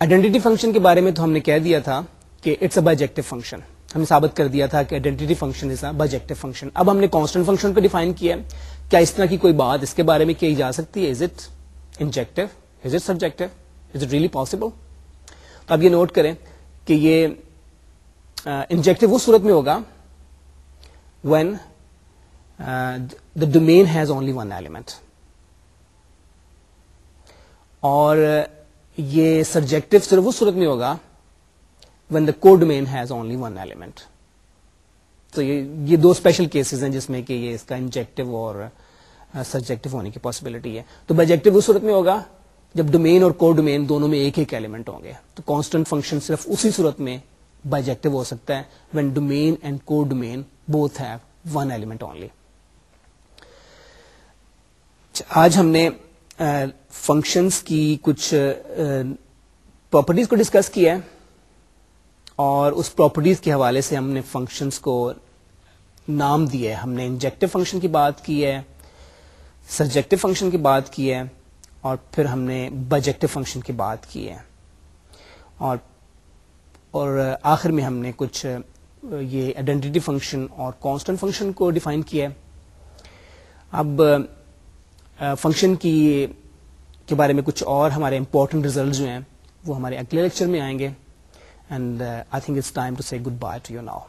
Identity function کے بارے میں تو ہم نے کہہ دیا تھا کہ اٹس اے بائیجیکٹو فنکشن. ہم نے ثابت کر دیا تھا کہ identity function is a bijective function. اب ہم نے کانسٹنٹ فنکشن کو ڈیفائن کیا. کیا اس طرح کی کوئی بات اس کے بارے میں کی جا سکتی ہے؟ Is it injective? Is it subjective? Is it really possible? تو اب یہ نوٹ کریں کہ یہ انجیکٹو وہ صورت میں ہوگا when the domain has only one element, اور یہ سبجیکٹو صرف اس صورت میں ہوگا when the codomain has only one element. تو یہ دو اسپیشل کیسز ہیں جس میں کہ یہ اس کا انجیکٹو اور سبجیکٹو ہونے کی پاسبلٹی ہے. تو بائیجیکٹو اس صورت میں ہوگا جب ڈومین اور کو ڈومین دونوں میں ایک ایک ایلیمنٹ ہوں گے. تو کانسٹنٹ فنکشن صرف اسی صورت میں بائیجیکٹو ہو سکتا ہے when domain and codomain both have one element only. آج ہم نے فنکشنز کی کچھ پراپرٹیز کو ڈسکس کیا ہے, اور اس پراپرٹیز کے حوالے سے ہم نے فنکشنز کو نام دیے. ہم نے انجیکٹو فنکشن کی بات کی ہے, سبجیکٹو فنکشن کی بات کی ہے, اور پھر ہم نے بائیجیکٹو فنکشن کی بات کی ہے, اور آخر میں ہم نے کچھ یہ آئیڈینٹی فنکشن اور کانسٹنٹ فنکشن کو ڈیفائن کیا ہے. اب فنکشن کے بارے میں کچھ اور ہمارے امپورٹنٹ ریزلٹ جو ہیں وہ ہمارے اگلے لیکچر میں آئیں گے. And I think it's time to say good bye to you now.